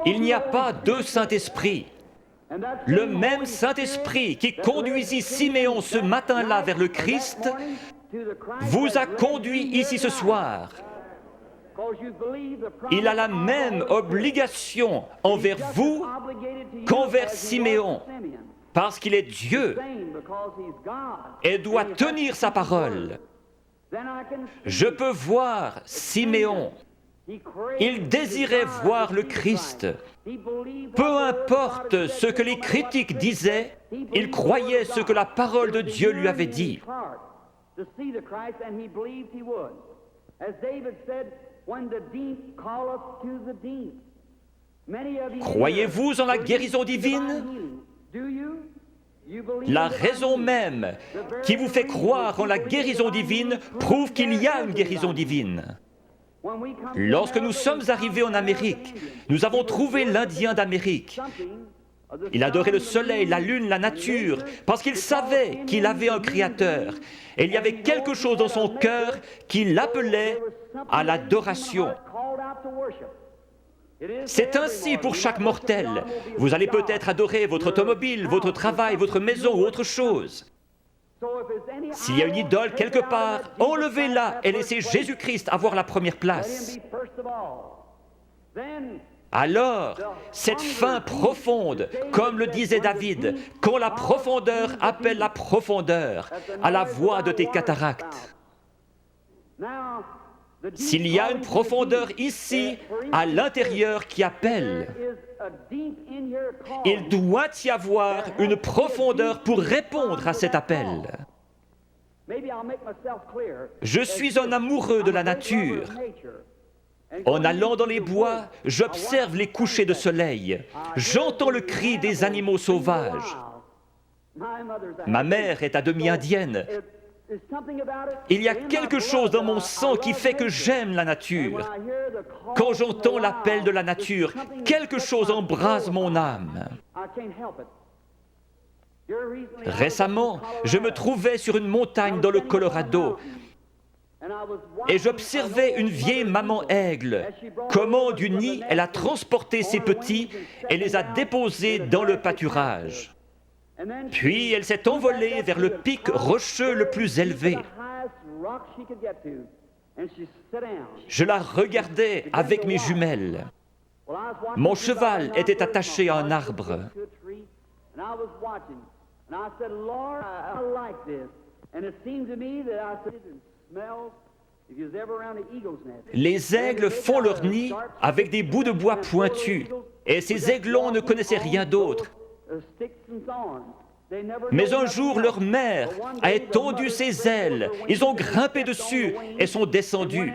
Il n'y a pas deux Saint-Esprits. Le même Saint-Esprit qui conduisit Siméon ce matin-là vers le Christ vous a conduit ici ce soir. Il a la même obligation envers vous qu'envers Siméon, parce qu'il est Dieu et doit tenir sa parole. Je peux voir Siméon. Il désirait voir le Christ. Peu importe ce que les critiques disaient, il croyait ce que la parole de Dieu lui avait dit. Croyez-vous en la guérison divine? La raison même qui vous fait croire en la guérison divine prouve qu'il y a une guérison divine. Lorsque nous sommes arrivés en Amérique, nous avons trouvé l'Indien d'Amérique. Il adorait le soleil, la lune, la nature, parce qu'il savait qu'il avait un Créateur. Et il y avait quelque chose dans son cœur qui l'appelait à l'adoration. C'est ainsi pour chaque mortel. Vous allez peut-être adorer votre automobile, votre travail, votre maison ou autre chose. S'il y a une idole quelque part, enlevez-la et laissez Jésus-Christ avoir la première place. Alors, cette faim profonde, comme le disait David, quand la profondeur appelle la profondeur, à la voix de tes cataractes. S'il y a une profondeur ici, à l'intérieur qui appelle, il doit y avoir une profondeur pour répondre à cet appel. Je suis un amoureux de la nature. En allant dans les bois, j'observe les couchers de soleil. J'entends le cri des animaux sauvages. Ma mère est à demi indienne. Il y a quelque chose dans mon sang qui fait que j'aime la nature. Quand j'entends l'appel de la nature, quelque chose embrase mon âme. Récemment, je me trouvais sur une montagne dans le Colorado et j'observais une vieille maman aigle. Comment du nid elle a transporté ses petits et les a déposés dans le pâturage. Puis elle s'est envolée vers le pic rocheux le plus élevé. Je la regardais avec mes jumelles. Mon cheval était attaché à un arbre. Les aigles font leur nid avec des bouts de bois pointus, et ces aiglons ne connaissaient rien d'autre. Mais un jour, leur mère a étendu ses ailes, ils ont grimpé dessus et sont descendus.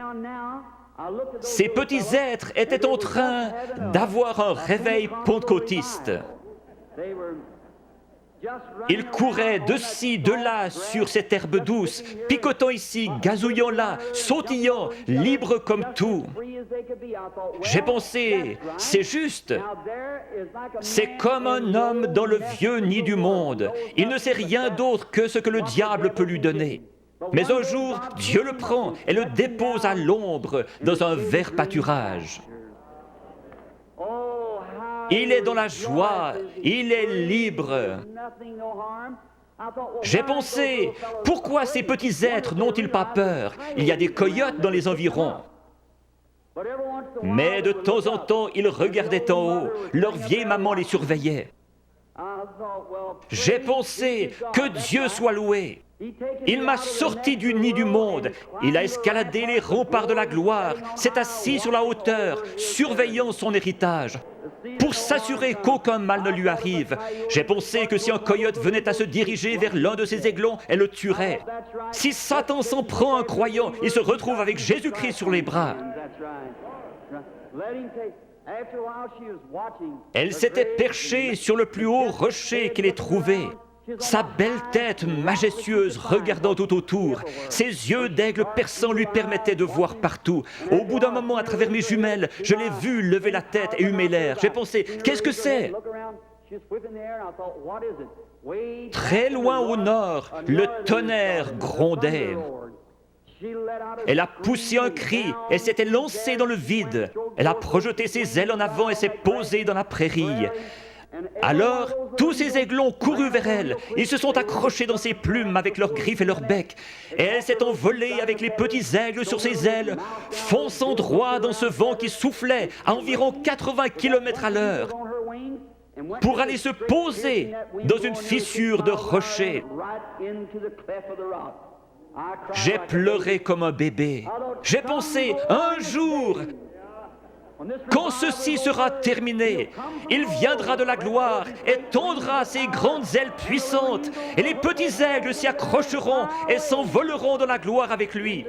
Ces petits êtres étaient en train d'avoir un réveil pentecôtiste. Ils couraient de ci, de là sur cette herbe douce, picotant ici, gazouillant là, sautillant, libres comme tout. J'ai pensé, c'est juste. C'est comme un homme dans le vieux nid du monde. Il ne sait rien d'autre que ce que le diable peut lui donner. Mais un jour, Dieu le prend et le dépose à l'ombre dans un vert pâturage. Il est dans la joie, il est libre. J'ai pensé, pourquoi ces petits êtres n'ont-ils pas peur? Il y a des coyotes dans les environs. Mais de temps en temps, ils regardaient en haut, leur vieille maman les surveillait. J'ai pensé, que Dieu soit loué. Il m'a sorti du nid du monde, il a escaladé les remparts de la gloire, s'est assis sur la hauteur, surveillant son héritage, pour s'assurer qu'aucun mal ne lui arrive. J'ai pensé que si un coyote venait à se diriger vers l'un de ses aiglons, elle le tuerait. Si Satan s'en prend à un croyant, il se retrouve avec Jésus-Christ sur les bras. Elle s'était perchée sur le plus haut rocher qu'elle ait trouvé. Sa belle tête majestueuse regardant tout autour, ses yeux d'aigle perçants lui permettaient de voir partout. Au bout d'un moment, à travers mes jumelles, je l'ai vue lever la tête et humer l'air. J'ai pensé, qu'est-ce que c'est? Très loin au nord, le tonnerre grondait. Elle a poussé un cri, elle s'était lancée dans le vide. Elle a projeté ses ailes en avant et s'est posée dans la prairie. Alors, tous ces aiglons courus vers elle. Ils se sont accrochés dans ses plumes avec leurs griffes et leurs becs. Et elle s'est envolée avec les petits aigles sur ses ailes, fonçant droit dans ce vent qui soufflait à environ 80 km à l'heure, pour aller se poser dans une fissure de rocher. J'ai pleuré comme un bébé. J'ai pensé, un jour, quand ceci sera terminé, il viendra de la gloire et tendra ses grandes ailes puissantes, et les petits aigles s'y accrocheront et s'envoleront dans la gloire avec lui.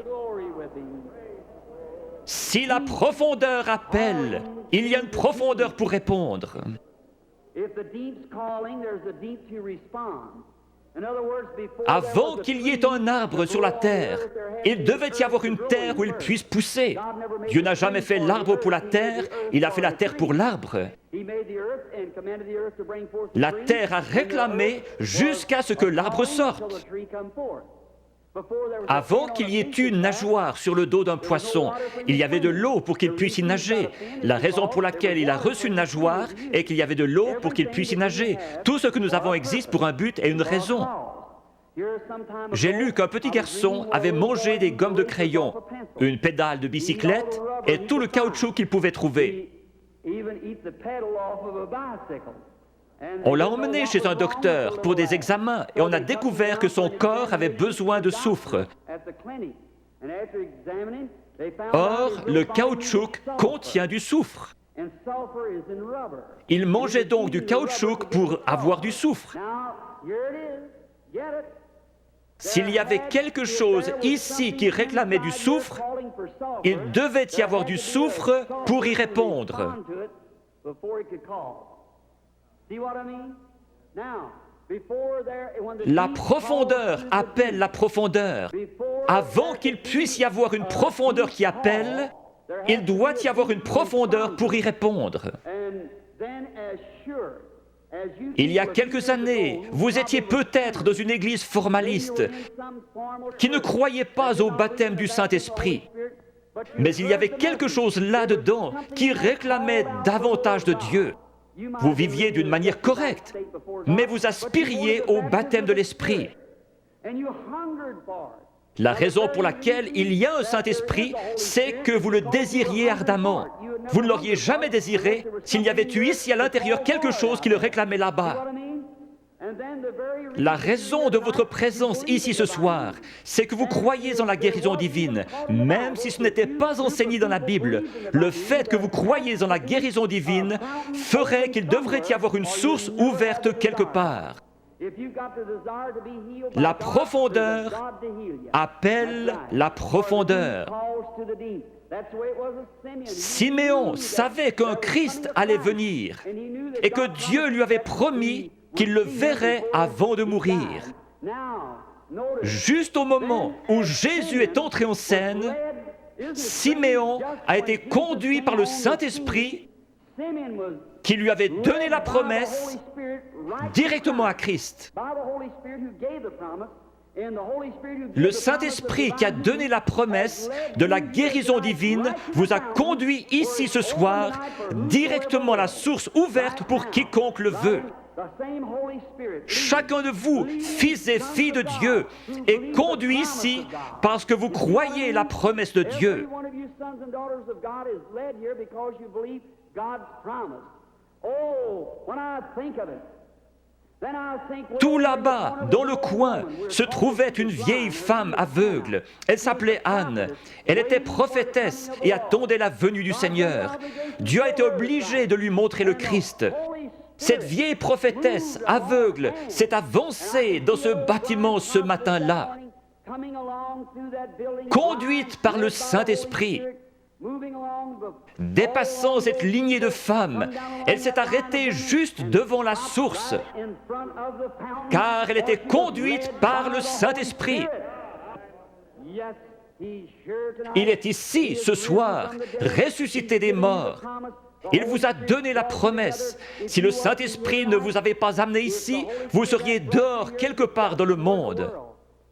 Si la profondeur appelle, il y a une profondeur pour répondre. Avant qu'il y ait un arbre sur la terre, il devait y avoir une terre où il puisse pousser. Dieu n'a jamais fait l'arbre pour la terre, il a fait la terre pour l'arbre. La terre a réclamé jusqu'à ce que l'arbre sorte. Avant qu'il y ait une nageoire sur le dos d'un poisson, il y avait de l'eau pour qu'il puisse y nager. La raison pour laquelle il a reçu une nageoire est qu'il y avait de l'eau pour qu'il puisse y nager. Tout ce que nous avons existe pour un but et une raison. J'ai lu qu'un petit garçon avait mangé des gommes de crayon, une pédale de bicyclette et tout le caoutchouc qu'il pouvait trouver. On l'a emmené chez un docteur pour des examens et on a découvert que son corps avait besoin de soufre. Or, le caoutchouc contient du soufre. Il mangeait donc du caoutchouc pour avoir du soufre. S'il y avait quelque chose ici qui réclamait du soufre, il devait y avoir du soufre pour y répondre. La profondeur appelle la profondeur. Avant qu'il puisse y avoir une profondeur qui appelle, il doit y avoir une profondeur pour y répondre. Il y a quelques années, vous étiez peut-être dans une église formaliste qui ne croyait pas au baptême du Saint-Esprit. Mais il y avait quelque chose là-dedans qui réclamait davantage de Dieu. Vous viviez d'une manière correcte, mais vous aspiriez au baptême de l'Esprit. La raison pour laquelle il y a un Saint-Esprit, c'est que vous le désiriez ardemment. Vous ne l'auriez jamais désiré s'il y avait eu ici à l'intérieur quelque chose qui le réclamait là-bas. La raison de votre présence ici ce soir, c'est que vous croyez en la guérison divine, même si ce n'était pas enseigné dans la Bible. Le fait que vous croyez en la guérison divine ferait qu'il devrait y avoir une source ouverte quelque part. La profondeur appelle la profondeur. Siméon savait qu'un Christ allait venir et que Dieu lui avait promis qu'il le verrait avant de mourir. Juste au moment où Jésus est entré en scène, Siméon a été conduit par le Saint-Esprit qui lui avait donné la promesse directement à Christ. Le Saint-Esprit qui a donné la promesse de la guérison divine vous a conduit ici ce soir directement à la source ouverte pour quiconque le veut. Chacun de vous, fils et filles de Dieu, est conduit ici parce que vous croyez la promesse de Dieu. Tout là-bas, dans le coin, se trouvait une vieille femme aveugle. Elle s'appelait Anne. Elle était prophétesse et attendait la venue du Seigneur. Dieu a été obligé de lui montrer le Christ. Cette vieille prophétesse aveugle s'est avancée dans ce bâtiment ce matin-là, conduite par le Saint-Esprit. Dépassant cette lignée de femmes, elle s'est arrêtée juste devant la source, car elle était conduite par le Saint-Esprit. Il est ici, ce soir, ressuscité des morts. Il vous a donné la promesse. Si le Saint-Esprit ne vous avait pas amené ici, vous seriez dehors quelque part dans le monde.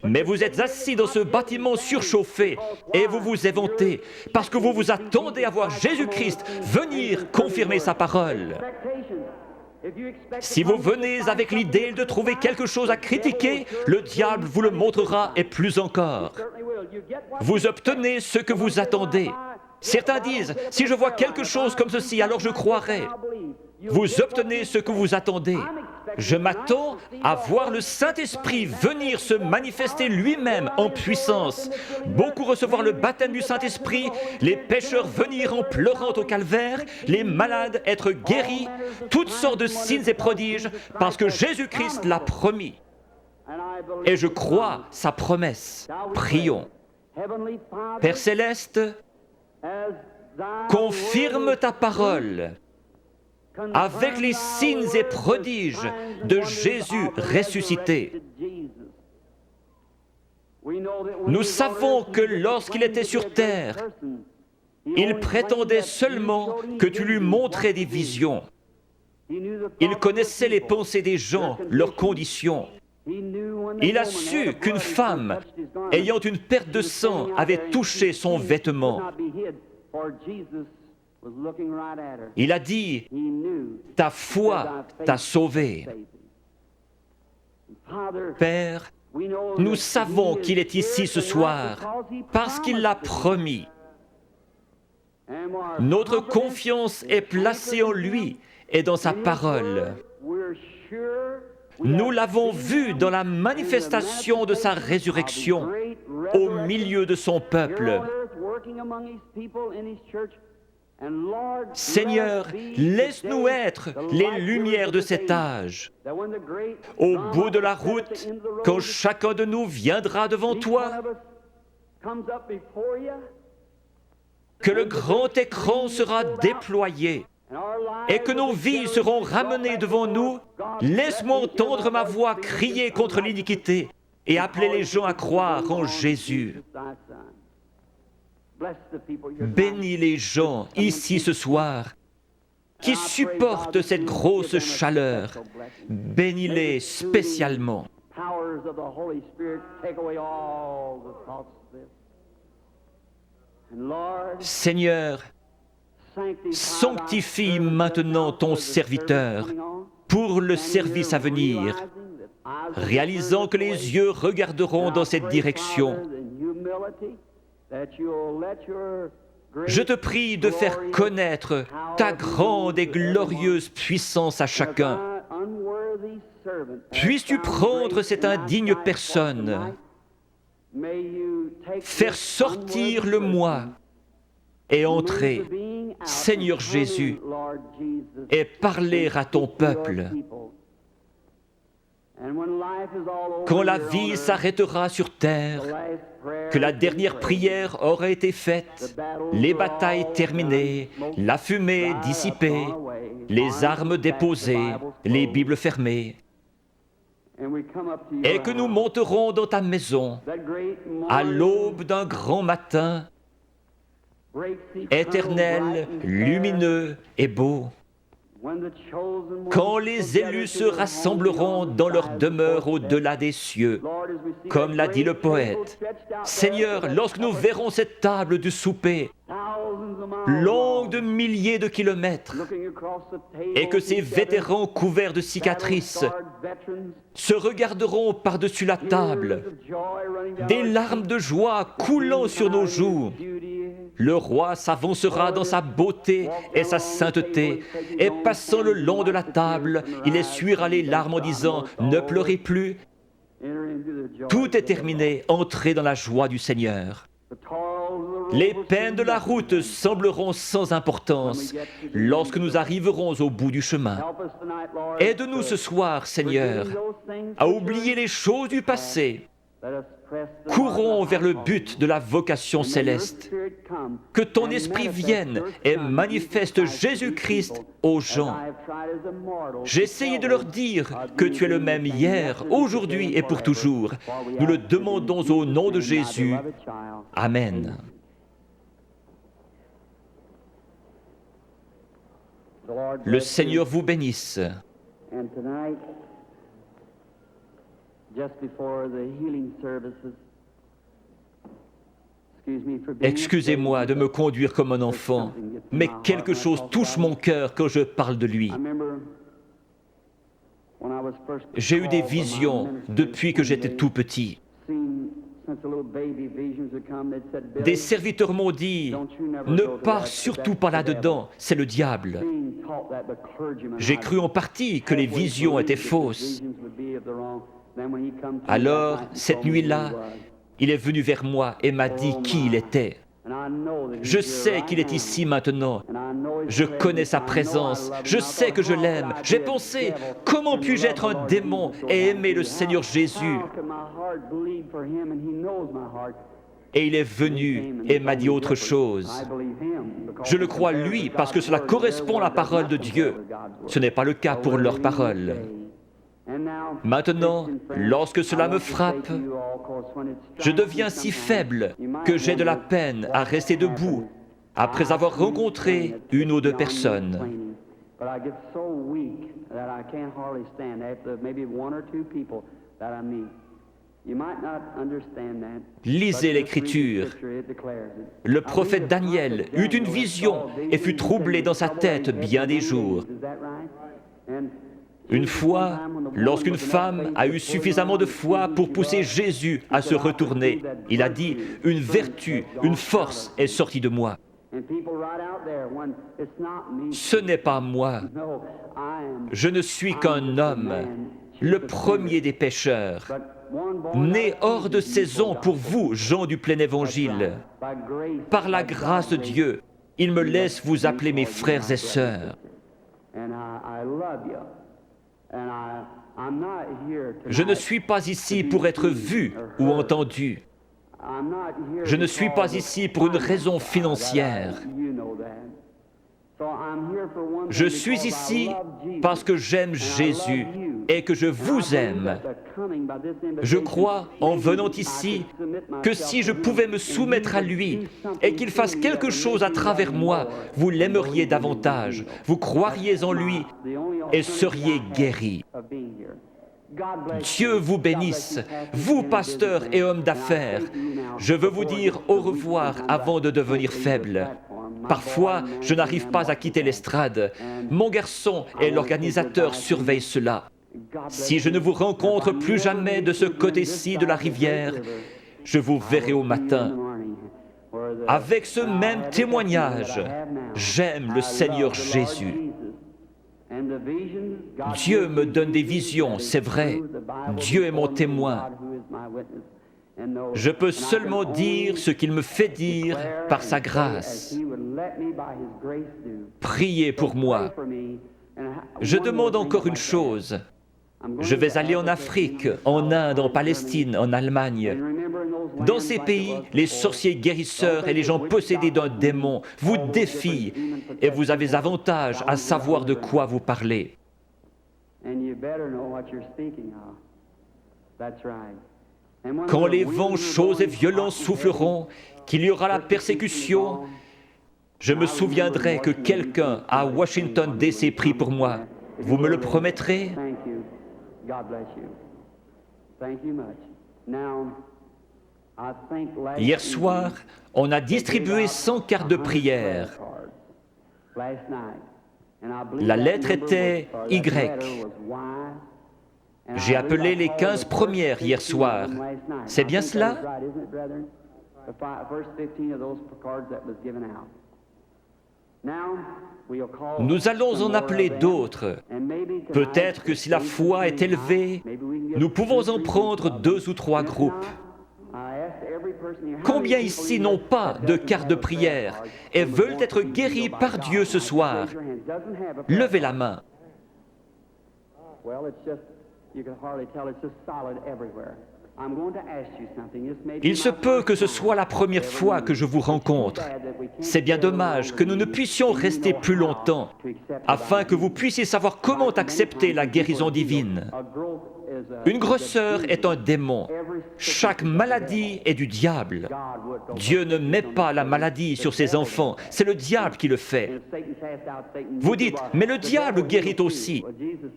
Mais vous êtes assis dans ce bâtiment surchauffé et vous vous éventez parce que vous vous attendez à voir Jésus-Christ venir confirmer sa parole. Si vous venez avec l'idée de trouver quelque chose à critiquer, le diable vous le montrera et plus encore. Vous obtenez ce que vous attendez. Certains disent, si je vois quelque chose comme ceci, alors je croirai. Vous obtenez ce que vous attendez. Je m'attends à voir le Saint-Esprit venir se manifester lui-même en puissance. Beaucoup recevoir le baptême du Saint-Esprit, les pécheurs venir en pleurant au calvaire, les malades être guéris, toutes sortes de signes et prodiges, parce que Jésus-Christ l'a promis. Et je crois sa promesse. Prions. Père Céleste, confirme ta parole avec les signes et prodiges de Jésus ressuscité. Nous savons que lorsqu'il était sur terre, il prétendait seulement que tu lui montrais des visions. Il connaissait les pensées des gens, leurs conditions. Il a su qu'une femme, ayant une perte de sang, avait touché son vêtement. Il a dit, ta foi t'a sauvé. Père, nous savons qu'il est ici ce soir parce qu'il l'a promis. Notre confiance est placée en lui et dans sa parole. Nous l'avons vu dans la manifestation de sa résurrection au milieu de son peuple. Seigneur, laisse-nous être les lumières de cet âge. Au bout de la route, quand chacun de nous viendra devant toi, que le grand écran sera déployé et que nos vies seront ramenées devant nous, laisse-moi entendre ma voix crier contre l'iniquité et appeler les gens à croire en Jésus. Bénis les gens ici ce soir qui supportent cette grosse chaleur. Bénis-les spécialement. Seigneur, sanctifie maintenant ton serviteur pour le service à venir, réalisant que les yeux regarderont dans cette direction. Je te prie de faire connaître ta grande et glorieuse puissance à chacun. Puisses-tu prendre cette indigne personne, faire sortir le moi et entrer, Seigneur Jésus, et parler à ton peuple. Quand la vie s'arrêtera sur terre, que la dernière prière aura été faite, les batailles terminées, la fumée dissipée, les armes déposées, les Bibles fermées, et que nous monterons dans ta maison à l'aube d'un grand matin, éternel, lumineux et beau, quand les élus se rassembleront dans leur demeure au-delà des cieux, comme l'a dit le poète. Seigneur, lorsque nous verrons cette table du souper, longue de milliers de kilomètres, et que ces vétérans couverts de cicatrices se regarderont par-dessus la table, des larmes de joie coulant sur nos joues, le roi s'avancera dans sa beauté et sa sainteté, et passant le long de la table, il essuiera les larmes en disant « Ne pleurez plus ». Tout est terminé, entrez dans la joie du Seigneur. Les peines de la route sembleront sans importance lorsque nous arriverons au bout du chemin. Aide-nous ce soir, Seigneur, à oublier les choses du passé. Courons vers le but de la vocation céleste. Que ton esprit vienne et manifeste Jésus-Christ aux gens. J'ai essayé de leur dire que tu es le même hier, aujourd'hui et pour toujours. Nous le demandons au nom de Jésus. Amen. Le Seigneur vous bénisse. Excusez-moi de me conduire comme un enfant, mais quelque chose touche mon cœur quand je parle de lui. J'ai eu des visions depuis que j'étais tout petit. Des serviteurs m'ont dit, ne pars surtout pas là-dedans, c'est le diable. J'ai cru en partie que les visions étaient fausses. Alors, cette nuit-là, il est venu vers moi et m'a dit qui il était. Je sais qu'il est ici maintenant. Je connais sa présence. Je sais que je l'aime. J'ai pensé, comment puis-je être un démon et aimer le Seigneur Jésus? Et il est venu et m'a dit autre chose. Je le crois lui parce que cela correspond à la parole de Dieu. Ce n'est pas le cas pour leur parole. Maintenant, lorsque cela me frappe, je deviens si faible que j'ai de la peine à rester debout après avoir rencontré une ou deux personnes. Lisez l'Écriture. Le prophète Daniel eut une vision et fut troublé dans sa tête bien des jours. Une fois, lorsqu'une femme a eu suffisamment de foi pour pousser Jésus à se retourner, il a dit, une vertu, une force est sortie de moi. Ce n'est pas moi. Je ne suis qu'un homme, le premier des pécheurs, né hors de saison pour vous, gens du plein évangile. Par la grâce de Dieu, il me laisse vous appeler mes frères et sœurs. Je ne suis pas ici pour être vu ou entendu. Je ne suis pas ici pour une raison financière. Je suis ici parce que j'aime Jésus et que je vous aime. Je crois, en venant ici, que si je pouvais me soumettre à lui et qu'il fasse quelque chose à travers moi, vous l'aimeriez davantage, vous croiriez en lui et seriez guéris. Dieu vous bénisse, vous pasteurs et hommes d'affaires. Je veux vous dire au revoir avant de devenir faible. Parfois, je n'arrive pas à quitter l'estrade. Mon garçon et l'organisateur surveillent cela. Si je ne vous rencontre plus jamais de ce côté-ci de la rivière, je vous verrai au matin. Avec ce même témoignage, j'aime le Seigneur Jésus. Dieu me donne des visions, c'est vrai. Dieu est mon témoin. Je peux seulement dire ce qu'il me fait dire par sa grâce. Priez pour moi. Je demande encore une chose. Je vais aller en Afrique, en Inde, en Palestine, en Allemagne. Dans ces pays, les sorciers guérisseurs et les gens possédés d'un démon vous défient et vous avez avantage à savoir de quoi vous parlez. Quand les vents chauds et violents souffleront, qu'il y aura la persécution, je me souviendrai que quelqu'un à Washington D.C. prie pour moi. Vous me le promettrez? Hier soir, on a distribué 100 cartes de prière. La lettre était Y. J'ai appelé les 15 premières hier soir. C'est bien cela? Nous allons en appeler d'autres. Peut-être que si la foi est élevée, nous pouvons en prendre 2 ou 3 groupes. Combien ici n'ont pas de carte de prière et veulent être guéris par Dieu ce soir? Levez la main. Il se peut que ce soit la première fois que je vous rencontre. C'est bien dommage que nous ne puissions rester plus longtemps, afin que vous puissiez savoir comment accepter la guérison divine. Une grosseur est un démon. Chaque maladie est du diable. Dieu ne met pas la maladie sur ses enfants, c'est le diable qui le fait. Vous dites, mais le diable guérit aussi.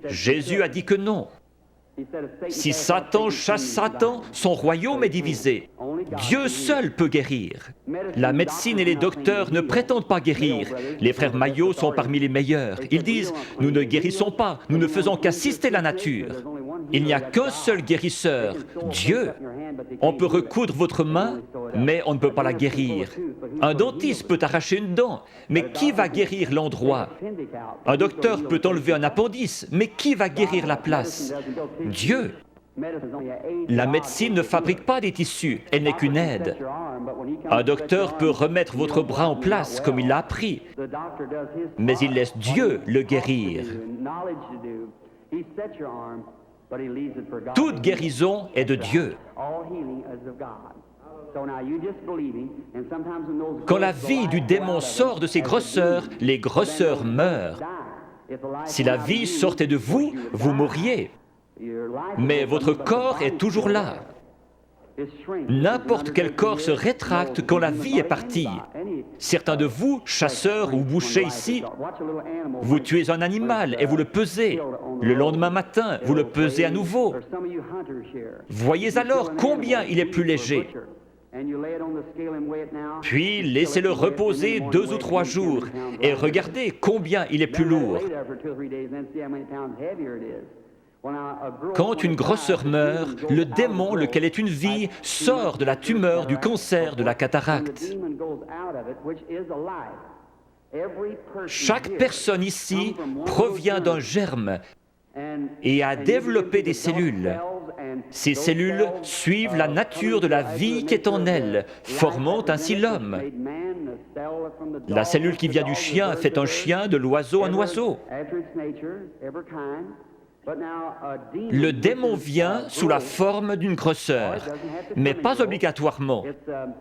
Jésus a dit que non. Si Satan chasse Satan, son royaume est divisé. Dieu seul peut guérir. La médecine et les docteurs ne prétendent pas guérir. Les frères Maillot sont parmi les meilleurs. Ils disent « Nous ne guérissons pas, nous ne faisons qu'assister la nature. » Il n'y a qu'un seul guérisseur, Dieu. On peut recoudre votre main, mais on ne peut pas la guérir. Un dentiste peut arracher une dent, mais qui va guérir l'endroit? Un docteur peut enlever un appendice, mais qui va guérir la place? Dieu. La médecine ne fabrique pas des tissus, elle n'est qu'une aide. Un docteur peut remettre votre bras en place comme il l'a appris, mais il laisse Dieu le guérir. Toute guérison est de Dieu. Quand la vie du démon sort de ses grosseurs, les grosseurs meurent. Si la vie sortait de vous, vous mourriez. Mais votre corps est toujours là. N'importe quel corps se rétracte quand la vie est partie. Certains de vous, chasseurs ou bouchers ici, vous tuez un animal et vous le pesez. Le lendemain matin, vous le pesez à nouveau. Voyez alors combien il est plus léger. Puis laissez-le reposer 2 ou 3 jours et regardez combien il est plus lourd. Quand une grosseur meurt, le démon, lequel est une vie, sort de la tumeur, du cancer, de la cataracte. Chaque personne ici provient d'un germe et a développé des cellules. Ces cellules suivent la nature de la vie qui est en elles, formant ainsi l'homme. La cellule qui vient du chien fait un chien, de l'oiseau un oiseau. Le démon vient sous la forme d'une grosseur, mais pas obligatoirement,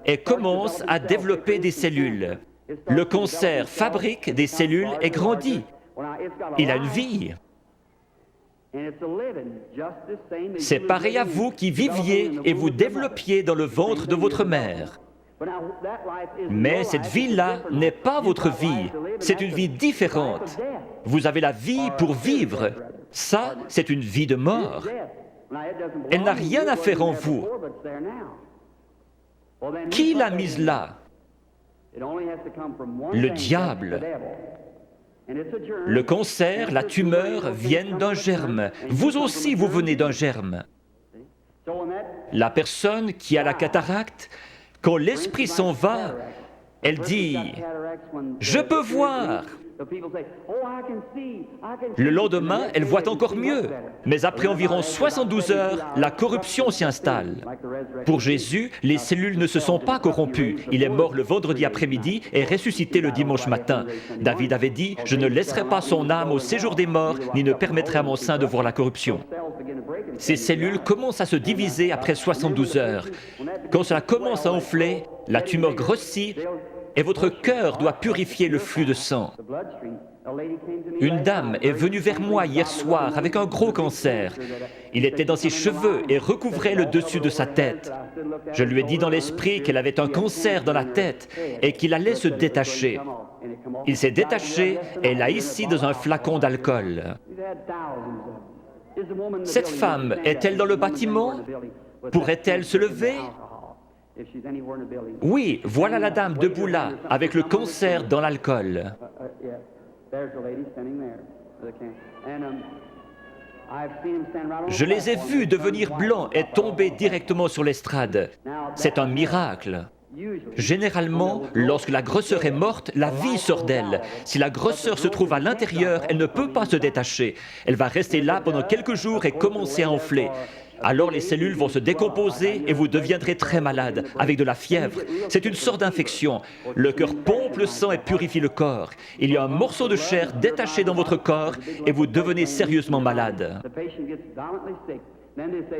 et commence à développer des cellules. Le cancer fabrique des cellules et grandit. Il a une vie. C'est pareil à vous qui viviez et vous développiez dans le ventre de votre mère. Mais cette vie-là n'est pas votre vie, c'est une vie différente. Vous avez la vie pour vivre. Ça, c'est une vie de mort. Elle n'a rien à faire en vous. Qui l'a mise là? Le diable. Le cancer, la tumeur viennent d'un germe. Vous aussi, vous venez d'un germe. La personne qui a la cataracte, quand l'esprit s'en va, elle dit « Je peux voir ». Le lendemain, elle voit encore mieux. Mais après environ 72 heures, la corruption s'y installe. Pour Jésus, les cellules ne se sont pas corrompues. Il est mort le vendredi après-midi et ressuscité le dimanche matin. David avait dit « Je ne laisserai pas son âme au séjour des morts, ni ne permettrai à mon sein de voir la corruption ». Ces cellules commencent à se diviser après 72 heures. Quand cela commence à enfler, la tumeur grossit et votre cœur doit purifier le flux de sang. Une dame est venue vers moi hier soir avec un gros cancer. Il était dans ses cheveux et recouvrait le dessus de sa tête. Je lui ai dit dans l'esprit qu'elle avait un cancer dans la tête et qu'il allait se détacher. Il s'est détaché et l'a ici dans un flacon d'alcool. Cette femme est-elle dans le bâtiment? Pourrait-elle se lever? Oui, voilà la dame debout là, avec le cancer dans l'alcool. Je les ai vus devenir blancs et tomber directement sur l'estrade. C'est un miracle. Généralement, lorsque la grosseur est morte, la vie sort d'elle. Si la grosseur se trouve à l'intérieur, elle ne peut pas se détacher. Elle va rester là pendant quelques jours et commencer à enfler. Alors les cellules vont se décomposer et vous deviendrez très malade, avec de la fièvre. C'est une sorte d'infection. Le cœur pompe le sang et purifie le corps. Il y a un morceau de chair détaché dans votre corps et vous devenez sérieusement malade.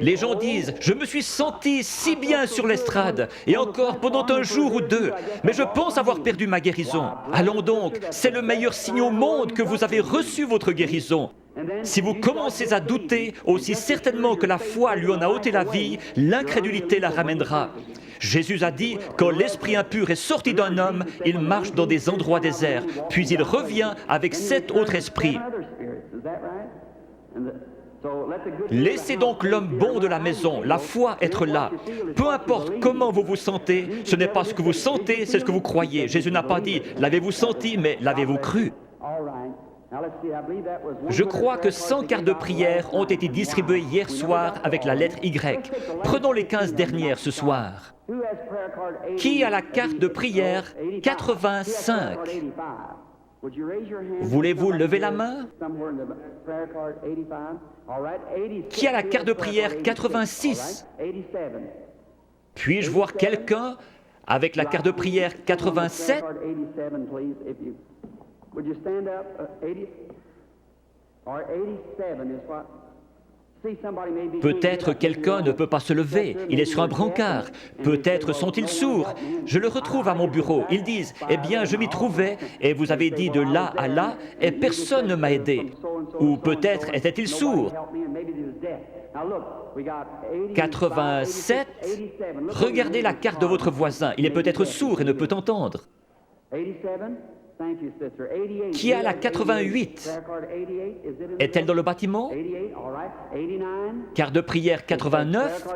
Les gens disent « Je me suis senti si bien sur l'estrade, et encore pendant un jour ou deux, mais je pense avoir perdu ma guérison. » Allons donc, c'est le meilleur signe au monde que vous avez reçu votre guérison. Si vous commencez à douter, aussi certainement que la foi lui en a ôté la vie, l'incrédulité la ramènera. Jésus a dit, quand l'esprit impur est sorti d'un homme, il marche dans des endroits déserts, puis il revient avec 7 autres esprits. Laissez donc l'homme bon de la maison, la foi, être là. Peu importe comment vous vous sentez, ce n'est pas ce que vous sentez, c'est ce que vous croyez. Jésus n'a pas dit « l'avez-vous senti », mais « l'avez-vous cru ». Je crois que 100 cartes de prière ont été distribuées hier soir avec la lettre Y. Prenons les 15 dernières ce soir. Qui a la carte de prière 85? Voulez-vous lever la main? Qui a la carte de prière 86? Puis-je voir quelqu'un avec la carte de prière 87? Peut-être quelqu'un ne peut pas se lever, il est sur un brancard. Peut-être sont-ils sourds. Je le retrouve à mon bureau. Ils disent, « Eh bien, je m'y trouvais, et vous avez dit de là à là, et personne ne m'a aidé. » Ou peut-être étaient-ils sourds. 87. Regardez la carte de votre voisin. Il est peut-être sourd et ne peut entendre. Qui a la 88? Est-elle dans le bâtiment? Carte de prière 89?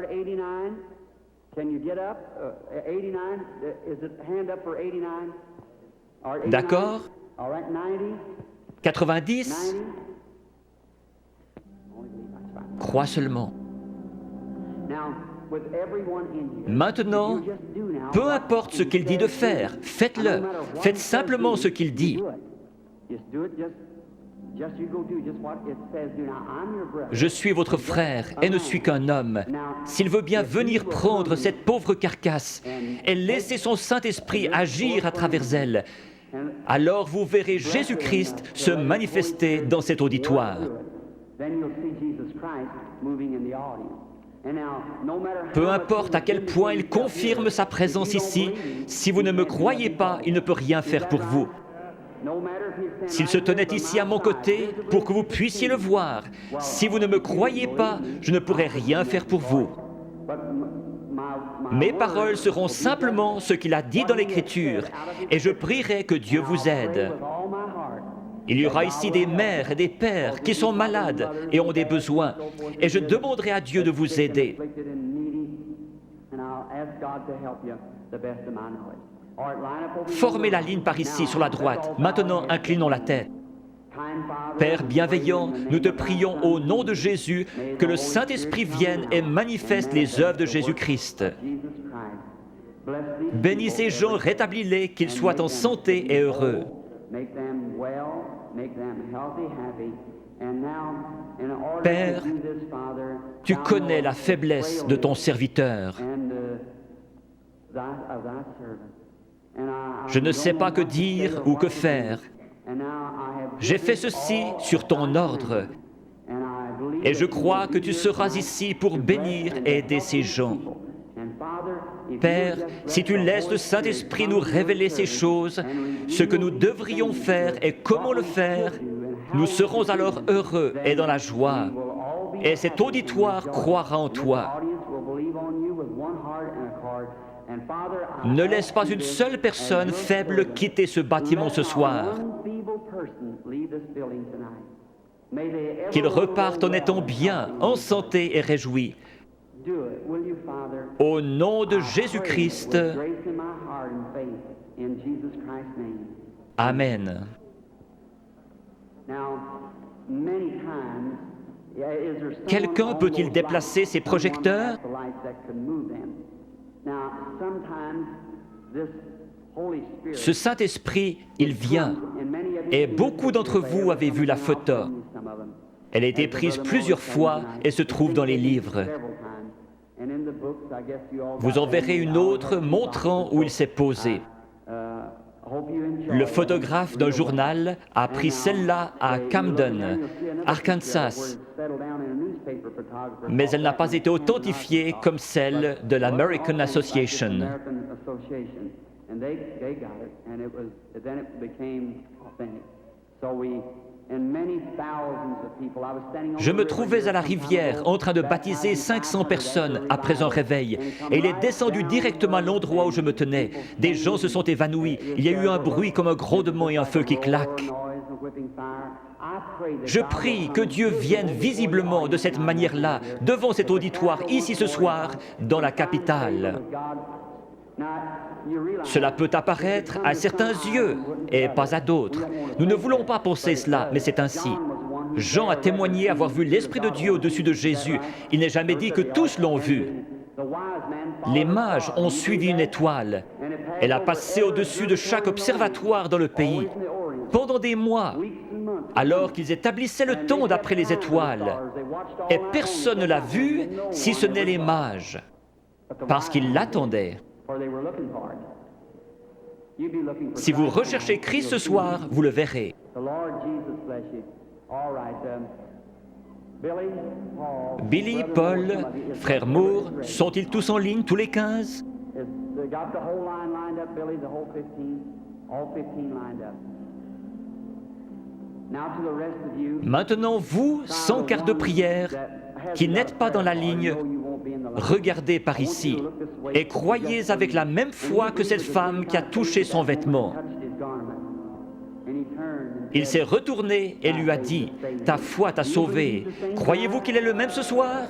D'accord. 90? Crois seulement. Maintenant, peu importe ce qu'il dit de faire, faites-le. Faites simplement ce qu'il dit. Je suis votre frère et ne suis qu'un homme. S'il veut bien venir prendre cette pauvre carcasse et laisser son Saint-Esprit agir à travers elle, alors vous verrez Jésus-Christ se manifester dans cet auditoire. Peu importe à quel point il confirme sa présence ici, si vous ne me croyez pas, il ne peut rien faire pour vous. S'il se tenait ici à mon côté pour que vous puissiez le voir, si vous ne me croyez pas, je ne pourrai rien faire pour vous. Mes paroles seront simplement ce qu'il a dit dans l'Écriture, et je prierai que Dieu vous aide. Il y aura ici des mères et des pères qui sont malades et ont des besoins, et je demanderai à Dieu de vous aider. Formez la ligne par ici, sur la droite. Maintenant, inclinons la tête. Père bienveillant, nous te prions au nom de Jésus que le Saint-Esprit vienne et manifeste les œuvres de Jésus-Christ. Bénis ces gens, rétablis-les, qu'ils soient en santé et heureux. Père, tu connais la faiblesse de ton serviteur. Je ne sais pas que dire ou que faire. J'ai fait ceci sur ton ordre, et je crois que tu seras ici pour bénir et aider ces gens. Père, si tu laisses le Saint-Esprit nous révéler ces choses, ce que nous devrions faire et comment le faire, nous serons alors heureux et dans la joie. Et cet auditoire croira en toi. Ne laisse pas une seule personne faible quitter ce bâtiment ce soir. Qu'ils repartent en étant bien, en santé et réjouis. Au nom de Jésus-Christ. Amen. Quelqu'un peut-il déplacer ses projecteurs? Ce Saint-Esprit, il vient, et beaucoup d'entre vous avez vu la photo. Elle a été prise plusieurs fois et se trouve dans les livres. Vous en verrez une autre montrant où il s'est posé. Le photographe d'un journal a pris celle-là à Camden, Arkansas, mais elle n'a pas été authentifiée comme celle de l'American Association. Je me trouvais à la rivière en train de baptiser 500 personnes après un réveil, et il est descendu directement à l'endroit où je me tenais. Des gens se sont évanouis, il y a eu un bruit comme un grondement et un feu qui claque. Je prie que Dieu vienne visiblement de cette manière-là, devant cet auditoire, ici ce soir, dans la capitale. Cela peut apparaître à certains yeux et pas à d'autres. Nous ne voulons pas penser cela, mais c'est ainsi. Jean a témoigné avoir vu l'Esprit de Dieu au-dessus de Jésus. Il n'est jamais dit que tous l'ont vu. Les mages ont suivi une étoile. Elle a passé au-dessus de chaque observatoire dans le pays. Pendant des mois, alors qu'ils établissaient le temps d'après les étoiles, et personne ne l'a vue si ce n'est les mages, parce qu'ils l'attendaient. Si vous recherchez Christ ce soir, vous le verrez. Billy, Paul, frère Moore, sont-ils tous en ligne, tous les 15? Maintenant, vous, sans quart de prière, qui n'êtes pas dans la ligne, regardez par ici et croyez avec la même foi que cette femme qui a touché son vêtement. Il s'est retourné et lui a dit, « Ta foi t'a sauvé. Croyez-vous qu'il est le même ce soir ?»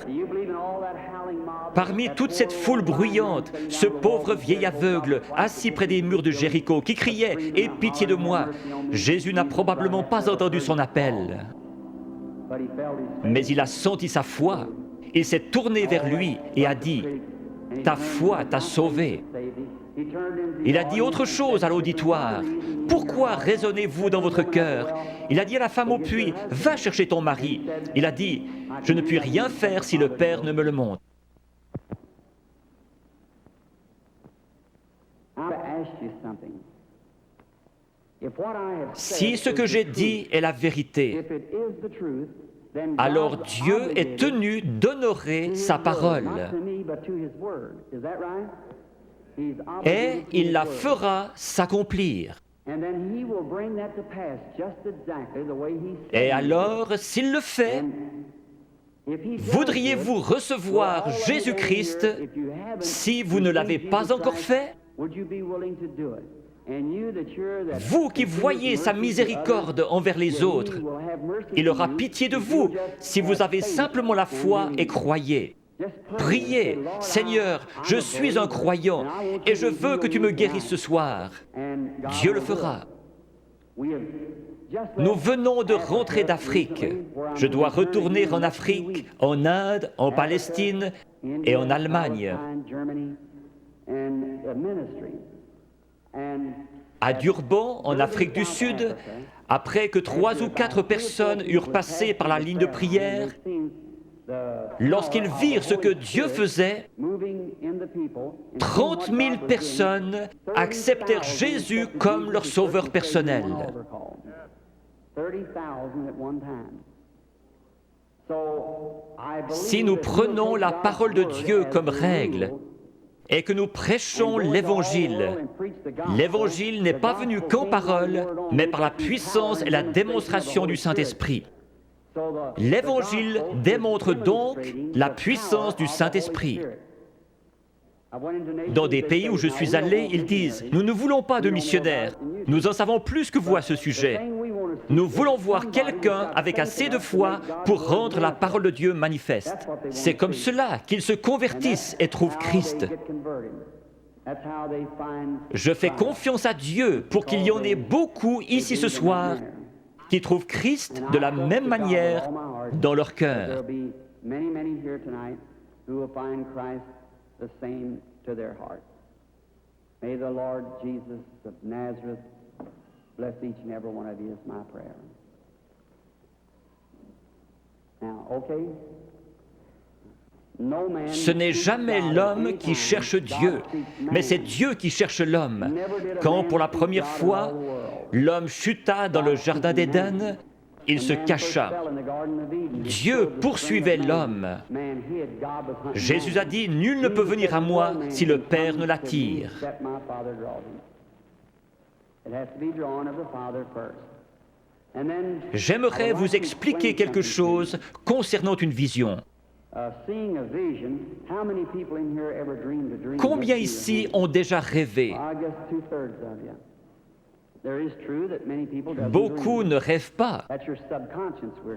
Parmi toute cette foule bruyante, ce pauvre vieil aveugle, assis près des murs de Jéricho, qui criait « Aie pitié de moi !» Jésus n'a probablement pas entendu son appel. Mais il a senti sa foi. Il s'est tourné vers lui et a dit, « Ta foi t'a sauvé. » Il a dit autre chose à l'auditoire. « Pourquoi raisonnez-vous dans votre cœur ?» Il a dit à la femme au puits, « Va chercher ton mari. » Il a dit, « Je ne puis rien faire si le Père ne me le montre. » Si ce que j'ai dit est la vérité, alors Dieu est tenu d'honorer sa parole. Et il la fera s'accomplir. Et alors, s'il le fait, voudriez-vous recevoir Jésus-Christ si vous ne l'avez pas encore fait? Vous qui voyez sa miséricorde envers les autres, il aura pitié de vous si vous avez simplement la foi et croyez. Priez, « Seigneur, je suis un croyant et je veux que tu me guérisses ce soir. » Dieu le fera. Nous venons de rentrer d'Afrique. Je dois retourner en Afrique, en Inde, en Palestine et en Allemagne. À Durban, en Afrique du Sud, après que 3 ou 4 personnes eurent passé par la ligne de prière, lorsqu'ils virent ce que Dieu faisait, 30 000 personnes acceptèrent Jésus comme leur sauveur personnel. Si nous prenons la parole de Dieu comme règle et que nous prêchons l'Évangile, l'Évangile n'est pas venu qu'en parole, mais par la puissance et la démonstration du Saint-Esprit. L'Évangile démontre donc la puissance du Saint-Esprit. Dans des pays où je suis allé, ils disent « Nous ne voulons pas de missionnaires, nous en savons plus que vous à ce sujet. Nous voulons voir quelqu'un avec assez de foi pour rendre la parole de Dieu manifeste. » C'est comme cela qu'ils se convertissent et trouvent Christ. Je fais confiance à Dieu pour qu'il y en ait beaucoup ici ce soir qui trouvent Christ de la même manière dans leur cœur. The same to their heart. May the Lord Jesus of Nazareth bless each and every one of you is my prayer. Now, okay? No man. Ce n'est jamais l'homme qui cherche Dieu, mais c'est Dieu qui cherche l'homme. Quand pour la première fois, l'homme chuta dans le jardin d'Éden, il se cacha. Dieu poursuivait l'homme. Jésus a dit, « Nul ne peut venir à moi si le Père ne l'attire. » J'aimerais vous expliquer quelque chose concernant une vision. Combien ici ont déjà rêvé? Beaucoup ne rêvent pas.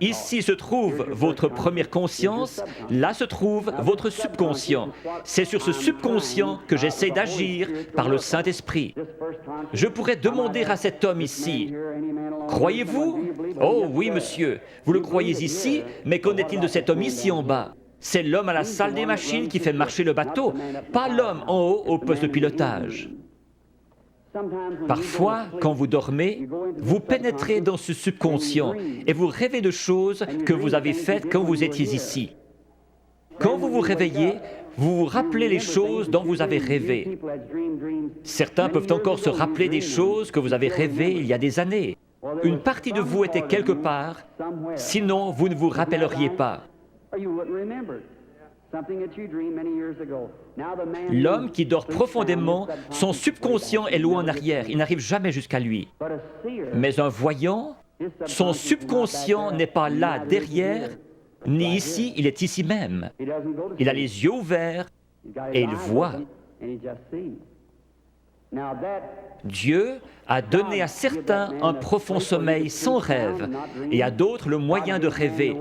Ici se trouve votre première conscience, là se trouve votre subconscient. C'est sur ce subconscient que j'essaie d'agir par le Saint-Esprit. Je pourrais demander à cet homme ici, « Croyez-vous » ? « Oh oui, monsieur, vous le croyez ici, mais qu'en est-il de cet homme ici en bas ? C'est l'homme à la salle des machines qui fait marcher le bateau, pas l'homme en haut au poste de pilotage. » Parfois, quand vous dormez, vous pénétrez dans ce subconscient et vous rêvez de choses que vous avez faites quand vous étiez ici. Quand vous vous réveillez, vous vous rappelez les choses dont vous avez rêvé. Certains peuvent encore se rappeler des choses que vous avez rêvées il y a des années. Une partie de vous était quelque part, sinon vous ne vous rappelleriez pas. L'homme qui dort profondément, son subconscient est loin en arrière, il n'arrive jamais jusqu'à lui. Mais un voyant, son subconscient n'est pas là derrière, ni ici, il est ici même. Il a les yeux ouverts et il voit. Dieu a donné à certains un profond sommeil sans rêve et à d'autres le moyen de rêver.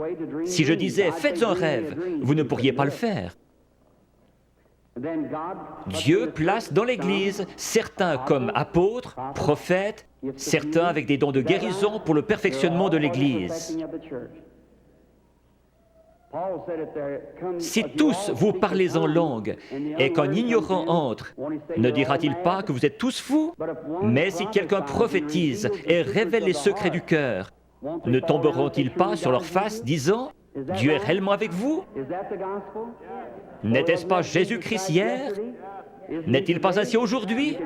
Si je disais « faites un rêve », vous ne pourriez pas le faire. Dieu place dans l'Église certains comme apôtres, prophètes, certains avec des dons de guérison pour le perfectionnement de l'Église. Si tous vous parlez en langue et qu'un ignorant entre, ne dira-t-il pas que vous êtes tous fous? Mais si quelqu'un prophétise et révèle les secrets du cœur, ne tomberont-ils pas sur leur face disant « Dieu est réellement avec vous » ? N'était-ce pas Jésus-Christ hier? N'est-il pas ainsi aujourd'hui?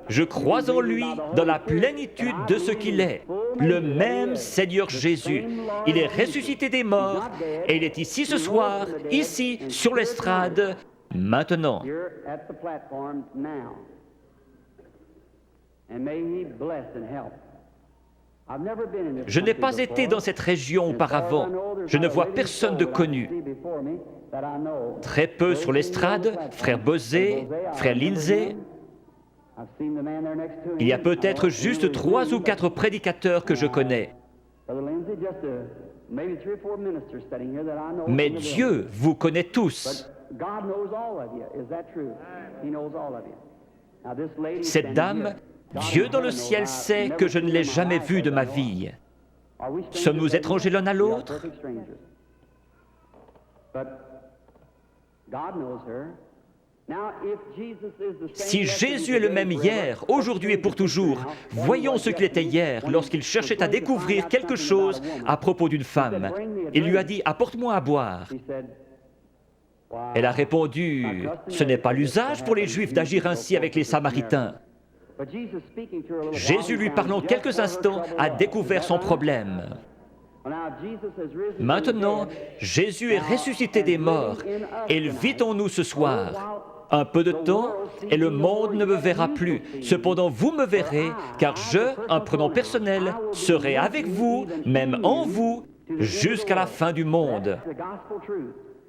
Je crois en lui dans la plénitude de ce qu'il est, le même Seigneur Jésus. Il est ressuscité des morts et il est ici ce soir, ici, sur l'estrade, maintenant. Je n'ai pas été dans cette région auparavant. Je ne vois personne de connu. Très peu sur l'estrade, frère Bosé, frère Lindsay. Il y a peut-être juste 3 ou 4 prédicateurs que je connais. Mais Dieu vous connaît tous. Cette dame, Dieu dans le ciel sait que je ne l'ai jamais vue de ma vie. Sommes-nous étrangers l'un à l'autre? Si Jésus est le même hier, aujourd'hui et pour toujours, voyons ce qu'il était hier lorsqu'il cherchait à découvrir quelque chose à propos d'une femme. Il lui a dit « Apporte-moi à boire ». Elle a répondu « Ce n'est pas l'usage pour les Juifs d'agir ainsi avec les Samaritains ». Jésus, lui parlant quelques instants, a découvert son problème. Maintenant, Jésus est ressuscité des morts et il vit en nous ce soir. Un peu de temps et le monde ne me verra plus. Cependant, vous me verrez, car je, un prénom personnel, serai avec vous, même en vous, jusqu'à la fin du monde.